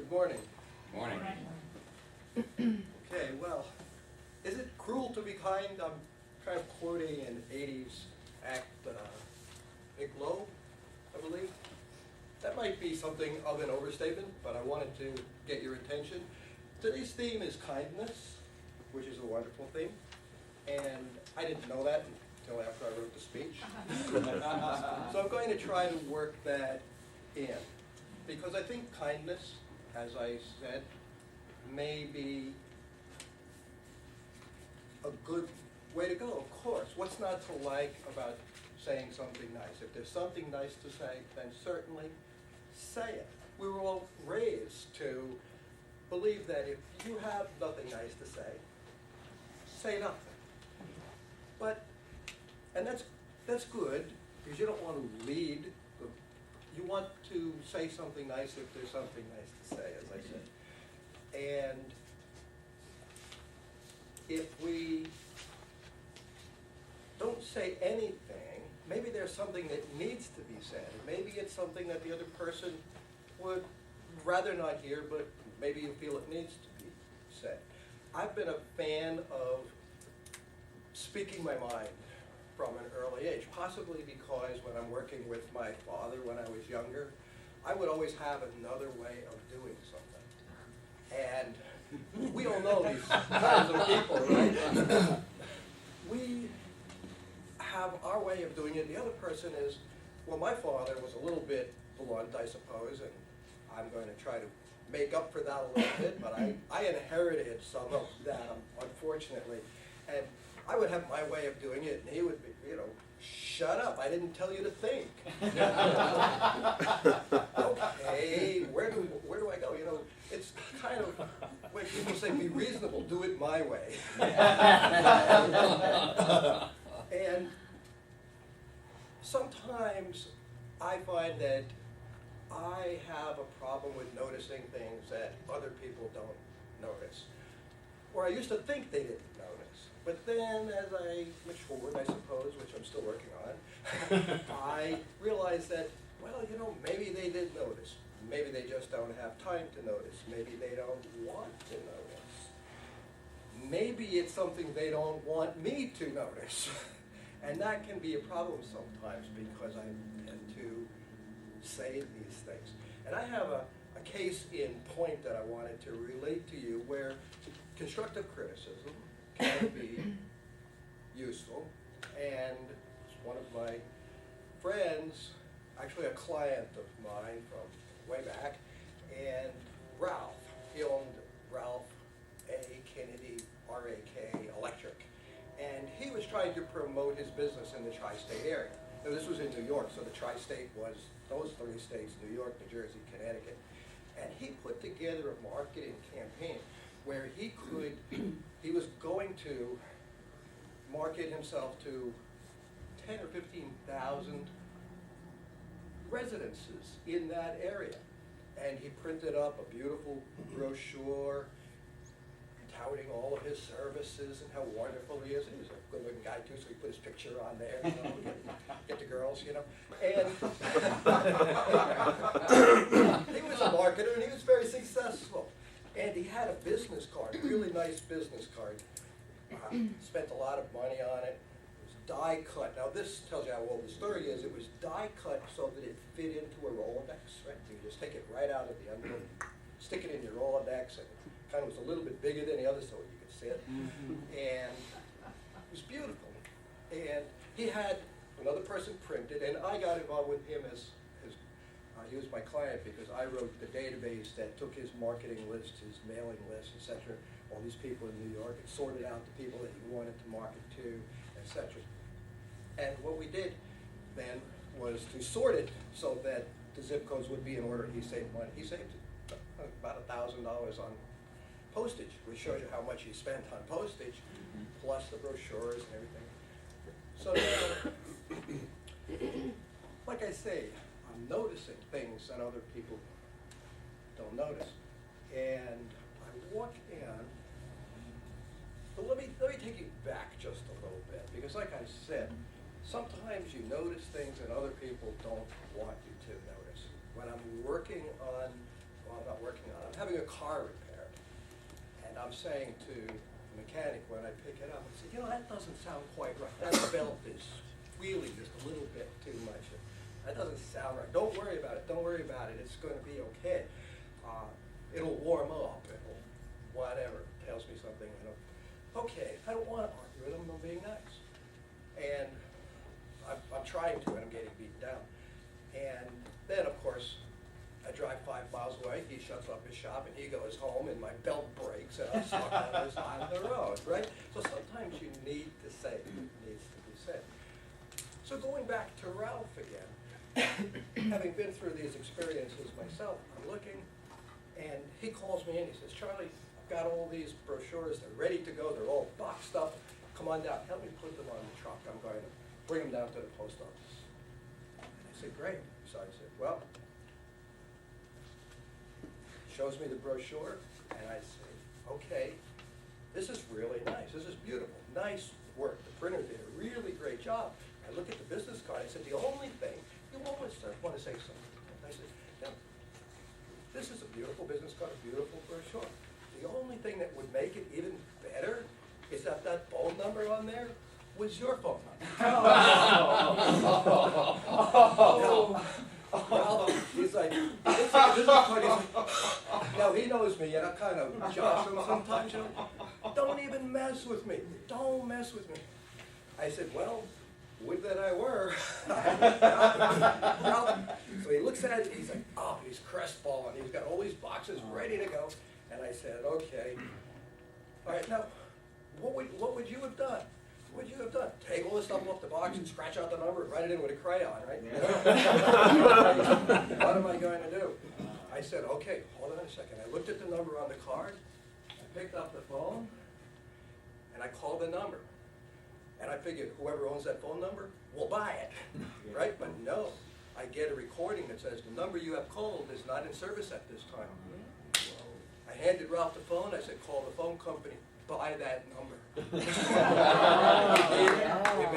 Good morning. Morning. Okay, well, is it cruel to be kind? I'm kind of quoting an 80s act, Nick Lowe, I believe. That might be something of an overstatement, but I wanted to get your attention. Today's theme is kindness, which is a wonderful theme. And I didn't know that until after I wrote the speech. So I'm going to try to work that in. Because I think kindness, as I said, may be a good way to go, of course. What's not to like about saying something nice? If there's something nice to say, then certainly say it. We were all raised to believe that if you have nothing nice to say nothing. But, and that's good, because you don't want to lead. You want to say something nice if there's something nice to say, as I said. And if we don't say anything, maybe there's something that needs to be said. Maybe it's something that the other person would rather not hear, but maybe you feel it needs to be said. I've been a fan of speaking my mind from an early age, possibly because when I'm working with my father when I was younger, I would always have another way of doing something. And we all know these kinds of people, right? We have our way of doing it. The other person is, well, my father was a little bit blunt, I suppose, and I'm going to try to make up for that a little bit, but I inherited some of that, unfortunately. And I would have my way of doing it, and he would be, shut up, I didn't tell you to think. Okay, where do I go? It's kind of, when people say be reasonable, do it my way. And sometimes I find that I have a problem with noticing things that other people don't notice. Or I used to think they didn't notice. But then as I matured, I suppose, which I'm still working on, I realized that, well, maybe they did notice. Maybe they just don't have time to notice. Maybe they don't want to notice. Maybe it's something they don't want me to notice. And that can be a problem sometimes because I tend to say these things. And I have a case in point that I wanted to relate to you where constructive criticism can be useful. And one of my friends, actually a client of mine from way back, and Ralph, he owned Ralph A. Kennedy, R.A.K. Electric. And he was trying to promote his business in the tri-state area. Now this was in New York, so the tri-state was those three states, New York, New Jersey, Connecticut. And he put together a marketing campaign where he was going to market himself to 10 or 15,000 residences in that area. And he printed up a beautiful brochure touting all of his services and how wonderful he is. He was a good-looking guy too, so he put his picture on there, get the girls, And he was a marketer and he was very successful. And he had a business card, a really nice business card. Spent a lot of money on it. It was die cut. Now this tells you how old the story is. It was die cut so that it fit into a Rolodex, right? You just take it right out of the envelope, stick it in your Rolodex, and it kind of was a little bit bigger than the other so you could see it. And it was beautiful. And he had another person print it, and I got involved with him as he was my client because I wrote the database that took his marketing list, his mailing list, etc., all these people in New York, and sorted out the people that he wanted to market to, etc. And what we did then was to sort it so that the zip codes would be in order. He saved money. He saved about $1,000 on postage, which shows you how much he spent on postage, plus the brochures and everything. So now, like I say, I'm noticing things that other people don't notice. And I walk in, but let me take you back just a little bit, because like I said, sometimes you notice things that other people don't want you to notice. When I'm working on, well, I'm not working on, I'm having a car repaired, and I'm saying to the mechanic when I pick it up, I said, you know, that doesn't sound quite right. That belt is wheeling just a little bit too much. That doesn't sound right. Don't worry about it. Don't worry about it. It's going to be okay. It'll warm up. It'll whatever. Tells me something. Okay, I don't want to argue with him. I'm being nice. And I'm trying to, and I'm getting beaten down. And then, of course, I drive 5 miles away. He shuts up his shop, and he goes home, and my belt breaks, and I'm stuck on this side of the road, right? So sometimes you need to say what needs to be said. So going back to Ralph again, having been through these experiences myself, I'm looking, and he calls me in. He says, Charlie, I've got all these brochures. They're ready to go. They're all boxed up. Come on down. Help me put them on the truck. I'm going to bring them down to the post office. And I said, great. So I said, well, shows me the brochure, and I say, okay, this is really nice. This is beautiful. Nice work. The printer did a really great job. I look at the business card. I said, the only thing, you always want to say something. I said, no, this is a beautiful business card, a beautiful brochure. The only thing that would make it even better is that that phone number on there was your phone number. Well, he's like, this is funny. Now he knows me, and I kind of josh him sometimes. You know, don't even mess with me. Don't mess with me. I said, well, would that I were. So he looks at it, he's like, oh, he's crestfallen. He's got all these boxes ready to go. And I said, okay. All right, now, what would you have done? What would you have done? Take all this stuff off the box and scratch out the number and write it in with a crayon, right? Yeah. What am I going to do? I said, okay, hold on a second. I looked at the number on the card, I picked up the phone, and I called the number. And I figured whoever owns that phone number will buy it, right? But no, I get a recording that says the number you have called is not in service at this time. I handed Ralph the phone. I said, call the phone company, buy that number. We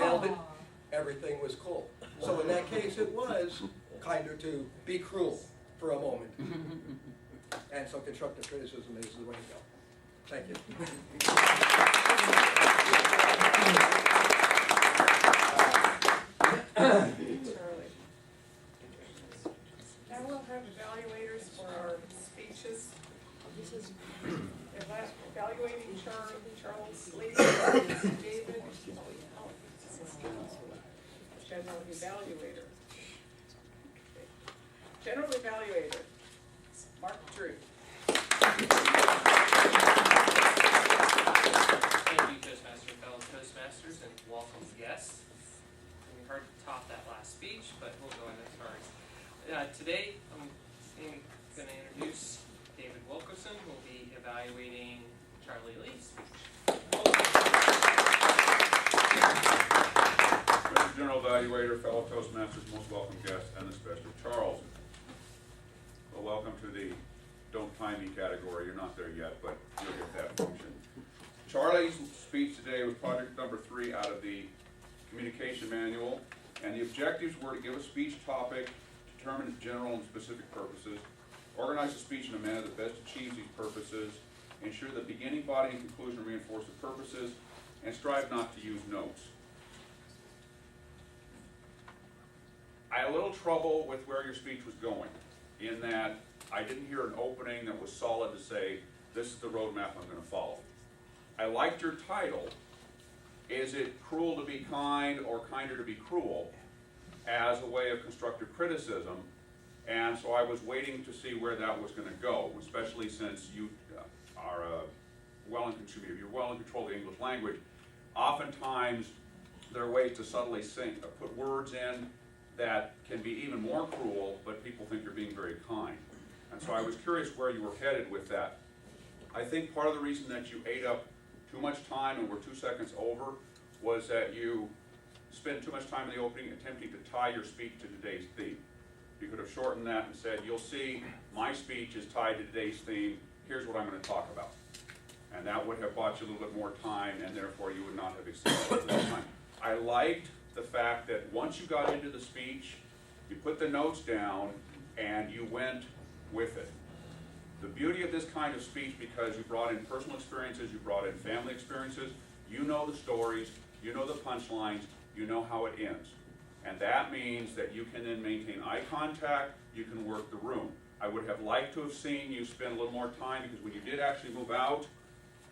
mailed it. Everything was cool. So in that case, it was kinder to be cruel for a moment. And so constructive criticism is the way to go. Thank you. Charlie. Now we'll have evaluators for our speeches. Evaluating Charles Lee, David, general evaluator. General evaluator, Mark Drew. Thank you, Toastmaster, fellow Toastmasters, and welcome guests. It's going to be hard to top that last speech, but we'll go in as far as. Today, I'm going to introduce David Wilkerson, who will be evaluating Charlie Lee's speech. Mr. General Evaluator, fellow Toastmasters, most welcome guests, and especially Charles. Well, welcome to the don't time me category. You're not there yet, but you'll get that function. Charlie's speech today was project number 3 out of the communication manual, and the objectives were to give a speech topic, determine its general and specific purposes, organize the speech in a manner that best achieves these purposes, ensure that beginning, body, and conclusion reinforce the purposes, and strive not to use notes. I had a little trouble with where your speech was going, in that I didn't hear an opening that was solid to say, this is the roadmap I'm going to follow. I liked your title, Is It Cruel to Be Kind or Kinder to Be Cruel, as a way of constructive criticism, and so I was waiting to see where that was going to go, especially since you are you're well in control of the English language. Oftentimes, there are ways to subtly put words in that can be even more cruel, but people think you're being very kind. And so I was curious where you were headed with that. I think part of the reason that you ate up too much time and were 2 seconds over was that you spent too much time in the opening attempting to tie your speech to today's theme. You could have shortened that and said, you'll see my speech is tied to today's theme, here's what I'm going to talk about. And that would have bought you a little bit more time, and therefore you would not have exceeded that time. I liked the fact that once you got into the speech, you put the notes down and you went with it. The beauty of this kind of speech, because you brought in personal experiences, you brought in family experiences, you know the stories, you know the punchlines, you know how it ends. And that means that you can then maintain eye contact, you can work the room. I would have liked to have seen you spend a little more time, because when you did actually move out,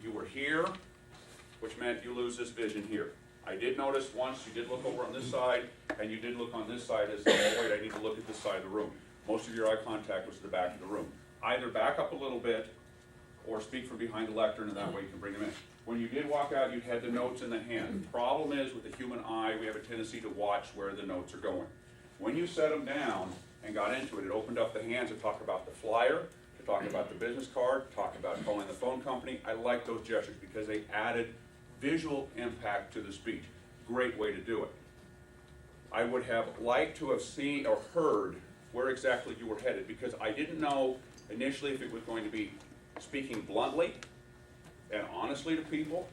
you were here, which meant you lose this vision here. I did notice once you did look over on this side, and you did look on this side as, oh wait, I need to look at this side of the room. Most of your eye contact was to the back of the room. Either back up a little bit, or speak from behind the lectern, and that way you can bring them in. When you did walk out, you had the notes in the hand. The problem is, with the human eye, we have a tendency to watch where the notes are going. When you set them down and got into it, it opened up the hands to talk about the flyer, to talk about the business card, to talk about calling the phone company. I like those gestures because they added visual impact to the speech. Great way to do it. I would have liked to have seen or heard where exactly you were headed, because I didn't know initially if it was going to be speaking bluntly and honestly to people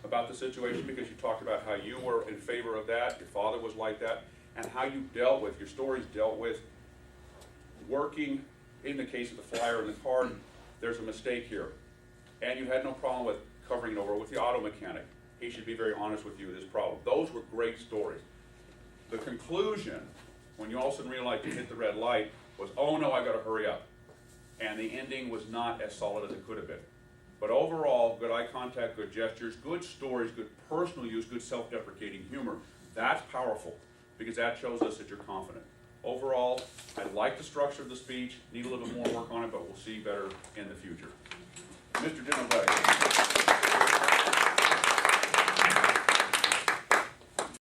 about the situation, because you talked about how you were in favor of that, your father was like that, and how you dealt with, your stories dealt with working, in the case of the flyer and the card, there's a mistake here. And you had no problem with covering it over with the auto mechanic. He should be very honest with you with his problem. Those were great stories. The conclusion, when you all of a sudden realized you hit the red light, was, oh no, I gotta hurry up. And the ending was not as solid as it could have been. But overall, good eye contact, good gestures, good stories, good personal use, good self-deprecating humor. That's powerful, because that shows us that you're confident. Overall, I like the structure of the speech, need a little bit more work on it, but we'll see better in the future. Mr. Dinobag.